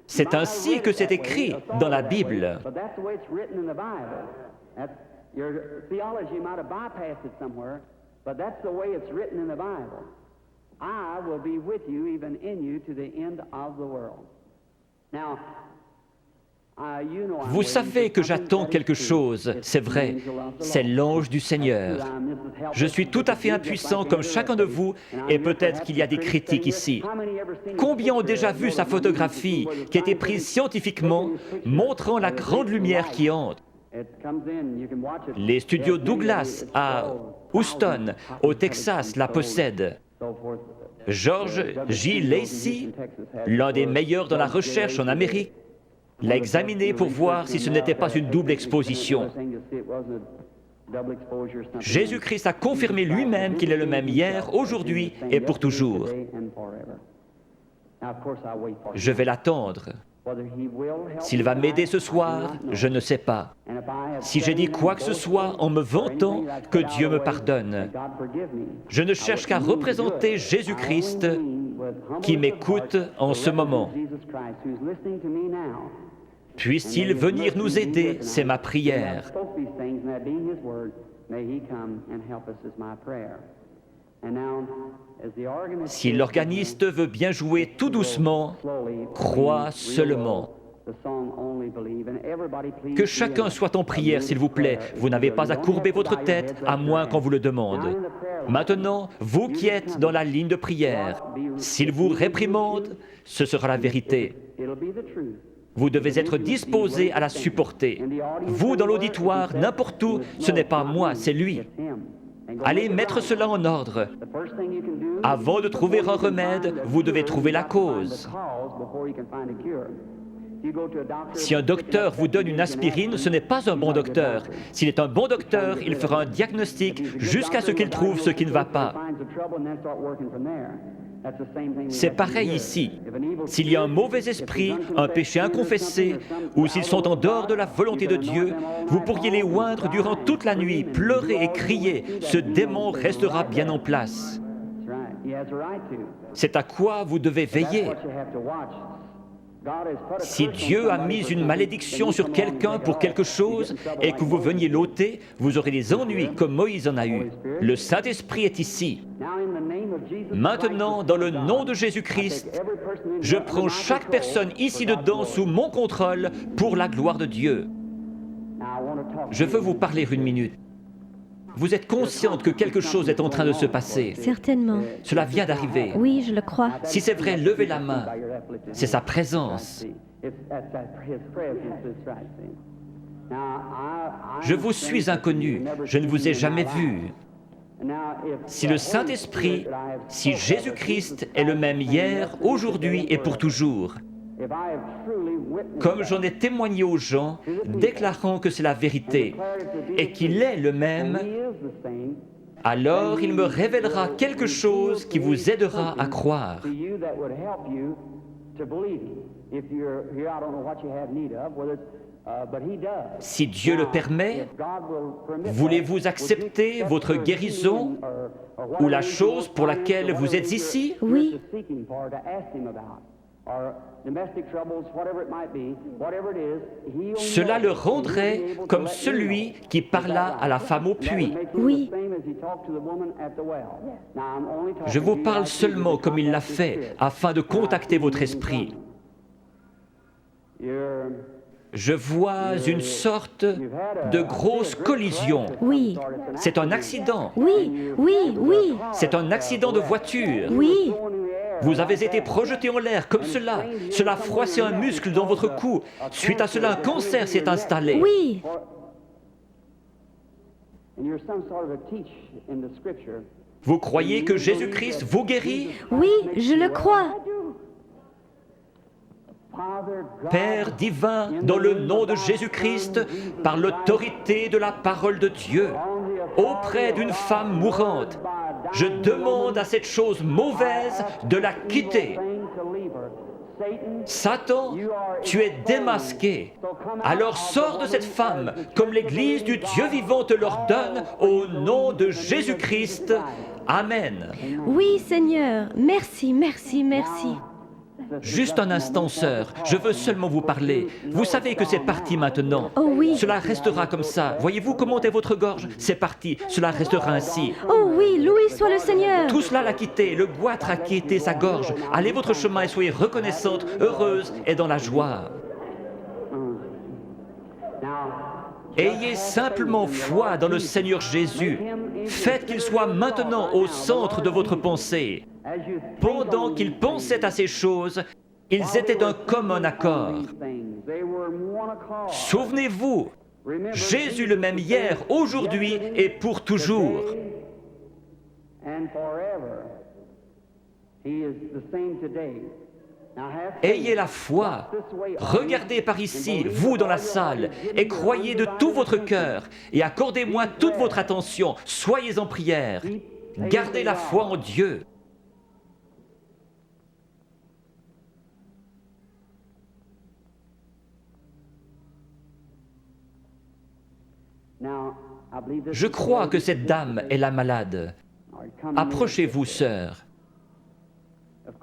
C'est ainsi que c'est écrit dans la Bible. Your theology might have bypassed it somewhere, but that's the way it's written in the Bible. I will be with you, even in you, to the end of the world. Now, vous savez que j'attends quelque chose, c'est vrai, c'est l'ange du Seigneur. Je suis tout à fait impuissant comme chacun de vous, et peut-être qu'il y a des critiques ici. Combien ont déjà vu sa photographie qui a été prise scientifiquement, montrant la grande lumière qui entre? Les studios Douglas à Houston, au Texas, la possèdent. George J. Lacey, l'un des meilleurs dans la recherche en Amérique, l'a examiné pour voir si ce n'était pas une double exposition. Jésus-Christ a confirmé lui-même qu'il est le même hier, aujourd'hui et pour toujours. Je vais l'attendre. S'il va m'aider ce soir, je ne sais pas. Si j'ai dit quoi que ce soit en me vantant, que Dieu me pardonne. Je ne cherche qu'à représenter Jésus-Christ qui m'écoute en ce moment. Puisse-t-il venir nous aider, c'est ma prière. May He come and help us is my prayer. And now, as the organist Si l'organiste veut bien jouer tout doucement, crois seulement. Que chacun soit en prière, s'il vous plaît. Vous n'avez pas à courber votre tête, à moins qu'on vous le demande. Maintenant, vous qui êtes dans la ligne de prière, s'il vous réprimande, ce sera la vérité. Vous devez être disposé à la supporter. Vous, dans l'auditoire, n'importe où, ce n'est pas moi, c'est lui. Allez mettre cela en ordre. Avant de trouver un remède, vous devez trouver la cause. Si un docteur vous donne une aspirine, ce n'est pas un bon docteur. S'il est un bon docteur, il fera un diagnostic jusqu'à ce qu'il trouve ce qui ne va pas. C'est pareil ici. S'il y a un mauvais esprit, un péché inconfessé, ou s'ils sont en dehors de la volonté de Dieu, vous pourriez les oindre durant toute la nuit, pleurer et crier. Ce démon restera bien en place. C'est à quoi vous devez veiller. Si Dieu a mis une malédiction sur quelqu'un pour quelque chose et que vous veniez l'ôter, vous aurez des ennuis comme Moïse en a eu. Le Saint-Esprit est ici. Maintenant, dans le nom de Jésus-Christ, je prends chaque personne ici dedans sous mon contrôle pour la gloire de Dieu. Je veux vous parler une minute. Vous êtes consciente que quelque chose est en train de se passer. Certainement. Cela vient d'arriver. Oui, je le crois. Si c'est vrai, levez la main. C'est sa présence. Je vous suis inconnu. Je ne vous ai jamais vu. Si le Saint-Esprit, si Jésus-Christ est le même hier, aujourd'hui et pour toujours, comme j'en ai témoigné aux gens, déclarant que c'est la vérité et qu'il est le même, alors il me révélera quelque chose qui vous aidera à croire. Si Dieu le permet, voulez-vous accepter votre guérison ou la chose pour laquelle vous êtes ici? Oui. Cela le rendrait comme celui qui parla à la femme au puits. Oui. Je vous parle seulement comme il l'a fait, afin de contacter votre esprit. Je vois une sorte de grosse collision. Oui. C'est un accident. Oui, oui, oui. C'est un accident de voiture. Oui. Vous avez été projeté en l'air comme cela. Cela a froissé un muscle dans votre cou. Suite à cela, un cancer s'est installé. Oui. Vous croyez que Jésus-Christ vous guérit? Oui, je le crois. Père divin, dans le nom de Jésus-Christ, par l'autorité de la parole de Dieu, auprès d'une femme mourante, je demande à cette chose mauvaise de la quitter. Satan, tu es démasqué. Alors sors de cette femme, comme l'Église du Dieu vivant te l'ordonne, au nom de Jésus-Christ. Amen. Oui, Seigneur. Merci, merci, merci. Juste un instant, sœur, je veux seulement vous parler. Vous savez que c'est parti maintenant. Oh oui. Cela restera comme ça. Voyez-vous comment est votre gorge? C'est parti, cela restera ainsi. Oh oui, loué soit le Seigneur. Tout cela l'a quitté, le goitre a quitté sa gorge. Allez votre chemin et soyez reconnaissante, heureuse et dans la joie. Ayez simplement foi dans le Seigneur Jésus. Faites qu'il soit maintenant au centre de votre pensée. Pendant qu'ils pensaient à ces choses, ils étaient d'un commun accord. Souvenez-vous, Jésus le même hier, aujourd'hui et pour toujours. Ayez la foi. Regardez par ici, vous dans la salle, et croyez de tout votre cœur, et accordez-moi toute votre attention. Soyez en prière. Gardez la foi en Dieu. Je crois que cette dame est la malade. Approchez-vous, sœur.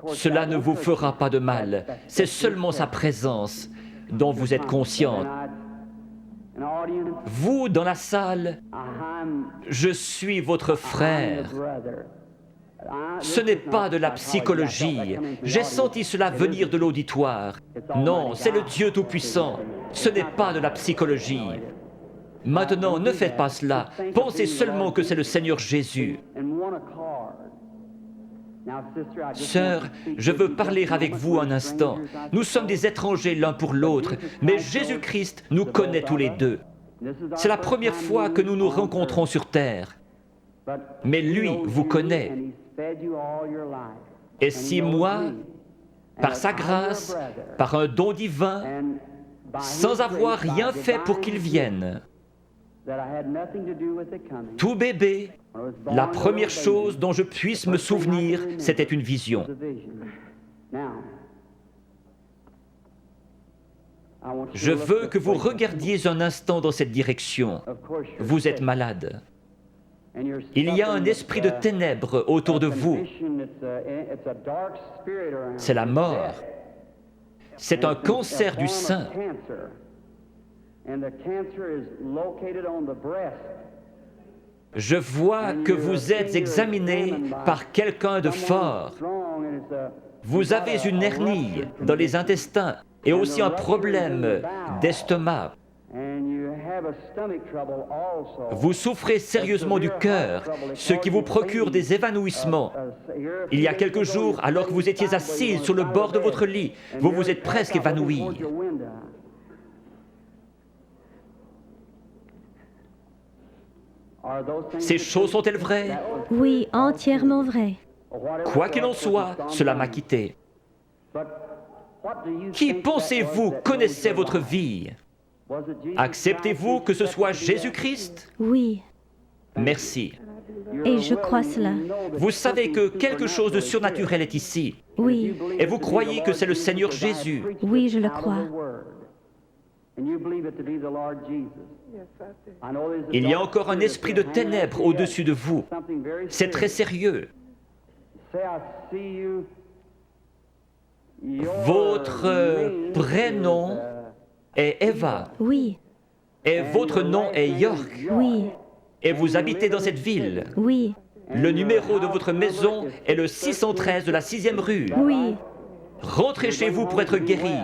Cela ne vous fera pas de mal. C'est seulement sa présence dont vous êtes consciente. Vous, dans la salle, je suis votre frère. Ce n'est pas de la psychologie. J'ai senti cela venir de l'auditoire. Non, c'est le Dieu Tout-Puissant. Ce n'est pas de la psychologie. Maintenant, ne faites pas cela. Pensez seulement que c'est le Seigneur Jésus. Sœur, je veux parler avec vous un instant. Nous sommes des étrangers l'un pour l'autre, mais Jésus-Christ nous connaît tous les deux. C'est la première fois que nous nous rencontrons sur terre. Mais lui vous connaît. Et si moi, par sa grâce, par un don divin, sans avoir rien fait pour qu'il vienne, tout bébé, la première chose dont je puisse me souvenir, c'était une vision. Je veux que vous regardiez un instant dans cette direction. Vous êtes malade. Il y a un esprit de ténèbres autour de vous. C'est la mort. C'est un cancer du sein. Je vois que vous êtes examiné par quelqu'un de fort. Vous avez une hernie dans les intestins et aussi un problème d'estomac. Vous souffrez sérieusement du cœur, ce qui vous procure des évanouissements. Il y a quelques jours, alors que vous étiez assise sur le bord de votre lit, vous vous êtes presque évanouie. Ces choses sont-elles vraies? Oui, entièrement vrai. Quoi qu'il en soit, cela m'a quitté. Qui pensez-vous connaissait votre vie? Acceptez-vous que ce soit Jésus-Christ? Oui, Merci. et je crois cela. Vous savez que quelque chose de surnaturel est ici. Oui, Et vous croyez que c'est le Seigneur Jésus. oui, je le crois. Il y a encore un esprit de ténèbres au-dessus de vous. C'est très sérieux. Votre prénom est Eva. Oui, Et votre nom est York. oui, Et vous habitez dans cette ville. oui, Le numéro de votre maison est le 613 de la 6e rue. oui. Rentrez chez vous pour être guéri.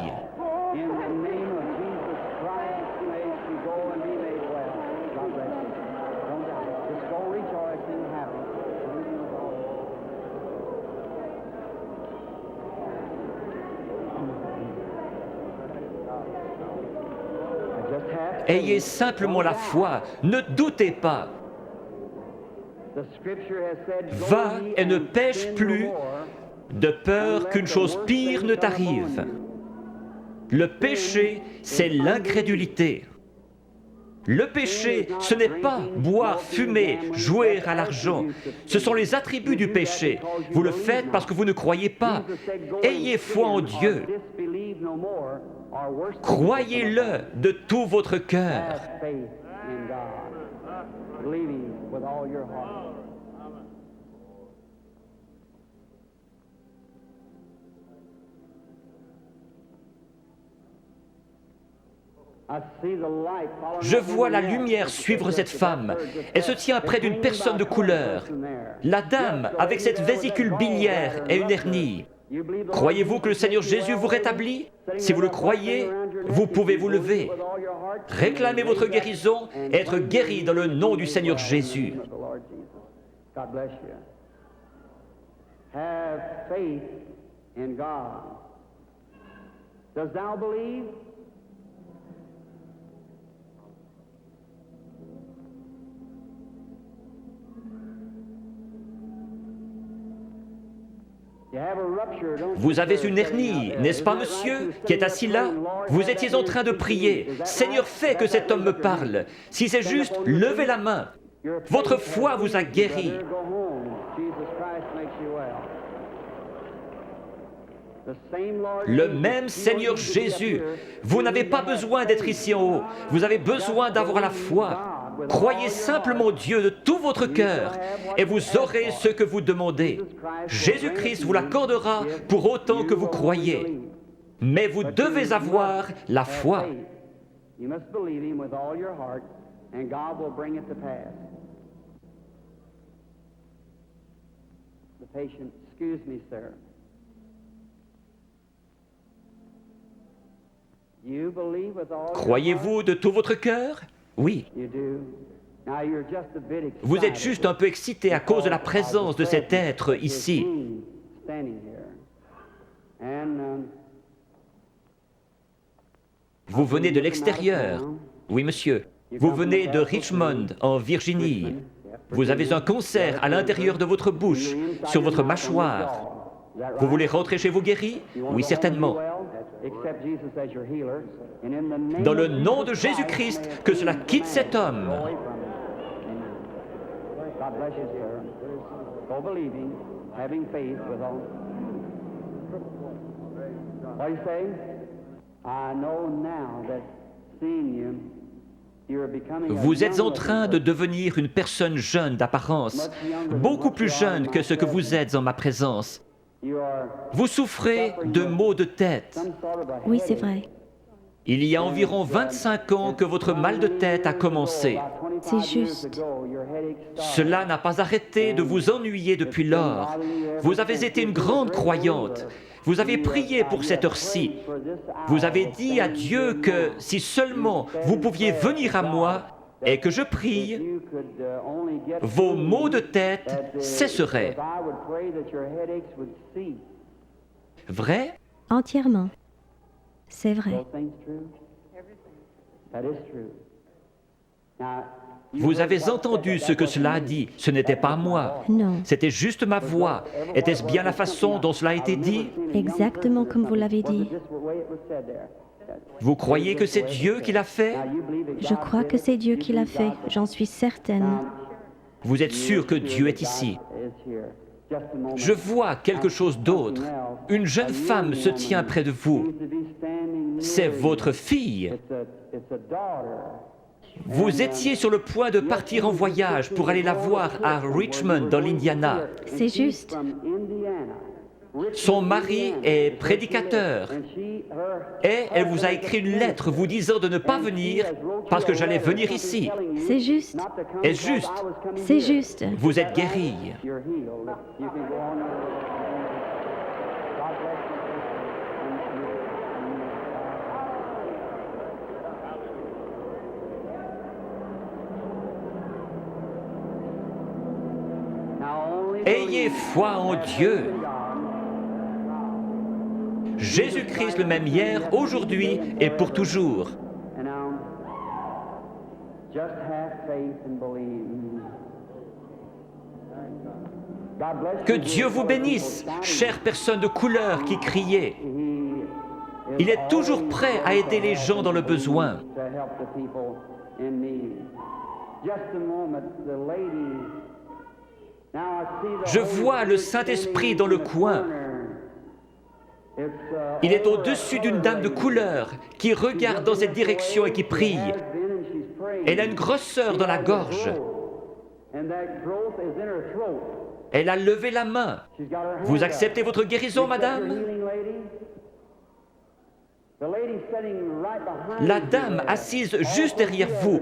Ayez simplement la foi, ne doutez pas. Va et ne pêche plus, de peur qu'une chose pire ne t'arrive. Le péché, c'est l'incrédulité. Le péché, ce n'est pas boire, fumer, jouer à l'argent. Ce sont les attributs du péché. Vous le faites parce que vous ne croyez pas. Ayez foi en Dieu. Croyez-le de tout votre cœur. Je vois la lumière suivre cette femme. Elle se tient près d'une personne de couleur. La dame, avec cette vésicule biliaire et une hernie. Croyez-vous que le Seigneur Jésus vous rétablit? Si vous le croyez, vous pouvez vous lever. Réclamez votre guérison et être guéri dans le nom du Seigneur Jésus. Have faith in God. Dost thou believe? Vous avez une hernie, n'est-ce pas, monsieur, qui est assis là? Vous étiez en train de prier. Seigneur, fais que cet homme me parle. Si c'est juste, levez la main. Votre foi vous a guéri. Le même Seigneur Jésus. Vous n'avez pas besoin d'être ici en haut. Vous avez besoin d'avoir la foi. Croyez simplement Dieu de tout votre cœur et vous aurez ce que vous demandez. Jésus-Christ vous l'accordera pour autant que vous croyez. Mais vous devez avoir la foi. You must believe him with all your heart, and God will bring it to pass. The patient, excuse me, sir. You believe with all your Croyez-vous de tout votre cœur? Oui. heart? You do. Now you're just a bit excited. Vous êtes juste un peu excité à cause de la présence de cet être ici. Standing here. And, Vous venez de l'extérieur. Oui, monsieur. Vous venez de Richmond, en Virginie. Vous avez un concert à l'intérieur de votre bouche, sur votre mâchoire. Vous voulez rentrer chez vous guéri? Oui, certainement. Dans le nom de Jésus-Christ, que cela quitte cet homme. God bless you, sir. Go believing, having faith with all. What do you say? I know now that seeing you, you're becoming a Vous êtes en young train de devenir une personne jeune d'apparence, beaucoup plus jeune que ce que vous êtes en ma présence. You are Vous souffrez de maux de tête. some sort of a Oui, c'est headache. vrai. Il y a environ 25 ans que votre mal de tête a commencé. C'est juste. Cela n'a pas arrêté de vous ennuyer depuis lors. Vous avez été une grande croyante. Vous avez prié pour cette heure-ci. Vous avez dit à Dieu que si seulement vous pouviez venir à moi et que je prie, vos maux de tête cesseraient. Vrai? Entièrement. C'est vrai. Vous avez entendu ce que cela a dit. Ce n'était pas moi. Non. C'était juste ma voix. Était-ce bien la façon dont cela a été dit? Exactement comme vous l'avez dit. Vous croyez que c'est Dieu qui l'a fait? Je crois que c'est Dieu qui l'a fait. J'en suis certaine. Vous êtes sûr que Dieu est ici? Je vois quelque chose d'autre. Une jeune femme se tient près de vous. C'est votre fille. Vous étiez sur le point de partir en voyage pour aller la voir à Richmond, dans l'Indiana. C'est juste. Son mari est prédicateur et elle vous a écrit une lettre vous disant de ne pas venir parce que j'allais venir ici. C'est juste. Est-ce juste? C'est juste. Vous êtes guéri. Ayez foi en Dieu. Jésus-Christ le même hier, aujourd'hui et pour toujours. Que Dieu vous bénisse, chère personne de couleur qui criait. Il est toujours prêt à aider les gens dans le besoin. Je vois le Saint-Esprit dans le coin. Il est au-dessus d'une dame de couleur qui regarde dans cette direction et qui prie. Elle a une grosseur dans la gorge. Elle a levé la main. Vous acceptez votre guérison, madame? La dame assise juste derrière vous,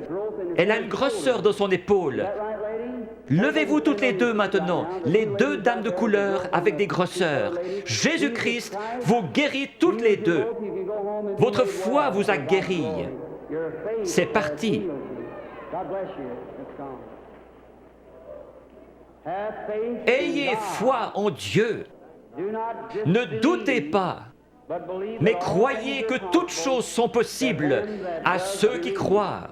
elle a une grosseur dans son épaule. Levez-vous toutes les deux maintenant, les deux dames de couleur avec des grosseurs. Jésus-Christ vous guérit toutes les deux. Votre foi vous a guéri. C'est parti. Ayez foi en Dieu. Ne doutez pas, mais croyez que toutes choses sont possibles à ceux qui croient.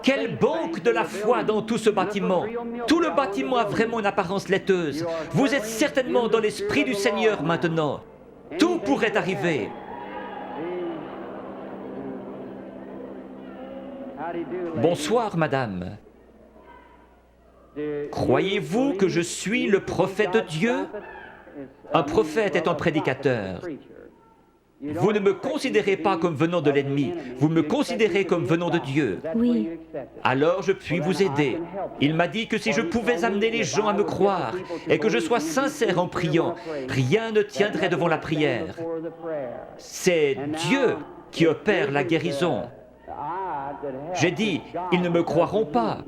Quelle banque de la foi dans tout ce bâtiment! Tout le bâtiment a vraiment une apparence laiteuse. Vous êtes certainement dans l'Esprit du Seigneur maintenant. Tout pourrait arriver. Bonsoir, madame. Croyez-vous que je suis le prophète de Dieu? Un prophète est un prédicateur. Vous ne me considérez pas comme venant de l'ennemi, vous me considérez comme venant de Dieu. Oui. Alors je puis vous aider. Il m'a dit que si je pouvais amener les gens à me croire et que je sois sincère en priant, rien ne tiendrait devant la prière. C'est Dieu qui opère la guérison. J'ai dit, ils ne me croiront pas.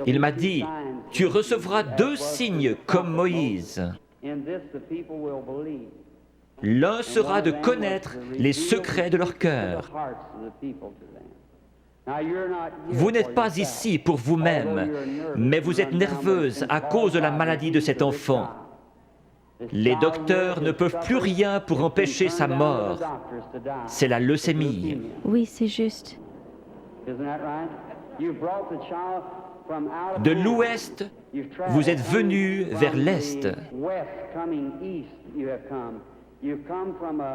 Il m'a dit, tu recevras 2 signes comme Moïse. L'un sera de connaître les secrets de leur cœur. Vous n'êtes pas ici pour vous-même, mais vous êtes nerveuse à cause de la maladie de cet enfant. Les docteurs ne peuvent plus rien pour empêcher sa mort. C'est la leucémie. Oui, c'est juste. De l'ouest, vous êtes venu vers l'est.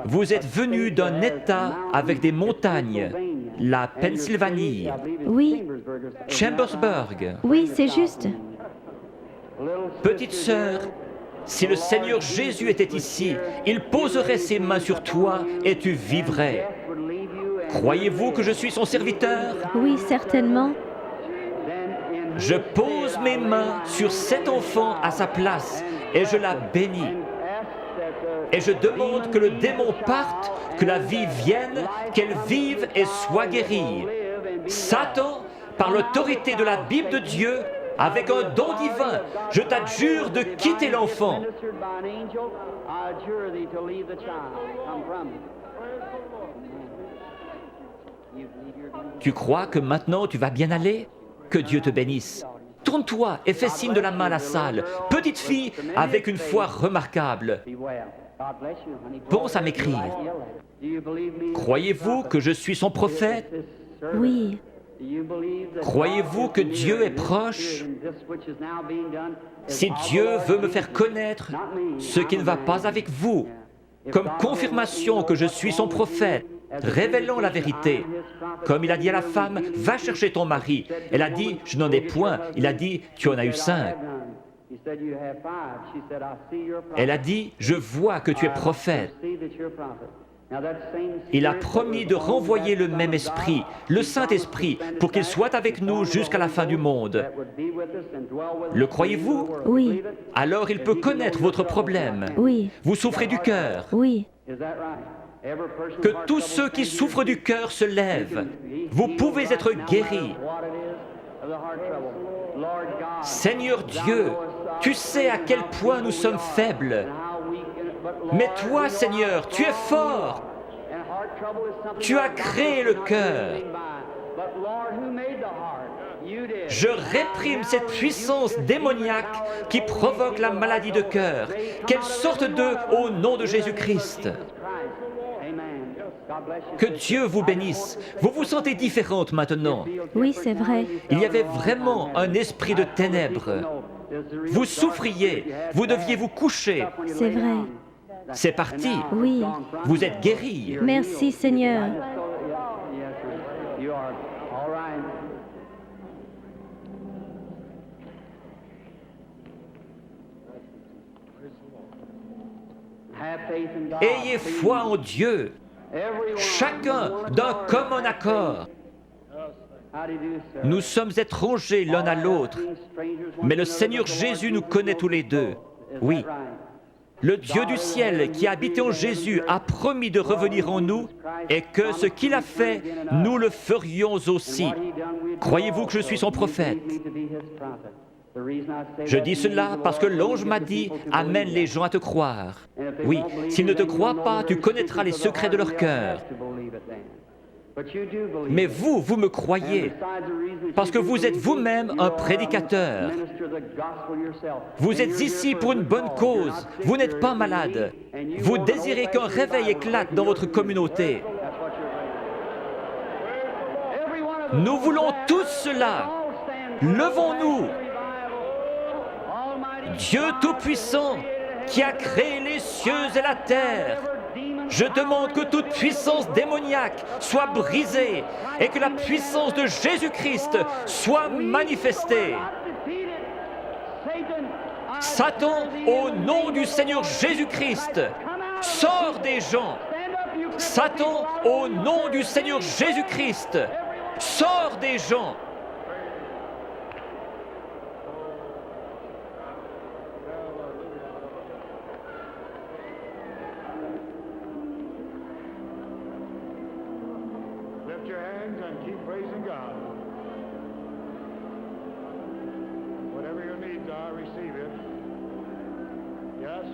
Vous êtes venu d'un État avec des montagnes, la Pennsylvanie, Oui. Chambersburg. Oui, c'est juste. Petite sœur, si le Seigneur Jésus était ici, il poserait ses mains sur toi et tu vivrais. Croyez-vous que je suis son serviteur? Oui, certainement. Je pose mes mains sur cet enfant à sa place et je la bénis. Et je demande que le démon parte, que la vie vienne, qu'elle vive et soit guérie. Satan, par l'autorité de la Bible de Dieu, avec un don divin, je t'adjure de quitter l'enfant. Tu crois que maintenant tu vas bien aller? Que Dieu te bénisse. Tourne-toi et fais signe de la main à la salle. Petite fille avec une foi remarquable. Pense à m'écrire. Croyez-vous que je suis son prophète? Oui. Croyez-vous que Dieu est proche? Si Dieu veut me faire connaître ce qui ne va pas avec vous, comme confirmation que je suis son prophète, révélant la vérité. Comme il a dit à la femme, va chercher ton mari. Elle a dit, je n'en ai point. Il a dit, tu en as eu 5. Elle a dit, je vois que tu es prophète. Il a promis de renvoyer le même esprit, le Saint-Esprit, pour qu'il soit avec nous jusqu'à la fin du monde. Le croyez-vous? Oui. Alors il peut connaître votre problème. Oui. Vous souffrez du cœur. Oui. Que tous ceux qui souffrent du cœur se lèvent. Vous pouvez être guéris. Seigneur Dieu, tu sais à quel point nous sommes faibles. Mais toi, Seigneur, tu es fort. Tu as créé le cœur. Je réprime cette puissance démoniaque qui provoque la maladie de cœur. Qu'elle sorte d'eux au nom de Jésus-Christ. Que Dieu vous bénisse. Vous vous sentez différente maintenant. Oui, c'est vrai. Il y avait vraiment un esprit de ténèbres. Vous souffriez. Vous deviez vous coucher. C'est vrai. C'est parti. Oui. Vous êtes guéri. Merci, Seigneur. Ayez foi en Dieu. Chacun d'un commun accord. Nous sommes étrangers l'un à l'autre, mais le Seigneur Jésus nous connaît tous les deux. Oui. Le Dieu du ciel qui habite en Jésus a promis de revenir en nous et que ce qu'il a fait, nous le ferions aussi. Croyez-vous que je suis son prophète? Je dis cela parce que l'ange m'a dit « Amène les gens à te croire ». Oui, s'ils ne te croient pas, tu connaîtras les secrets de leur cœur. Mais vous, vous me croyez, parce que vous êtes vous-même un prédicateur. Vous êtes ici pour une bonne cause, vous n'êtes pas malade. Vous désirez qu'un réveil éclate dans votre communauté. Nous voulons tous cela. Levons-nous. Dieu Tout-Puissant, qui a créé les cieux et la terre, je demande que toute puissance démoniaque soit brisée et que la puissance de Jésus-Christ soit manifestée. Satan, au nom du Seigneur Jésus-Christ, sors des gens. Satan, au nom du Seigneur Jésus-Christ, sors des gens. Lift your hands and keep praising God. Whatever your needs are, receive it. Yes.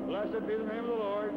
Blessed be the name of the Lord.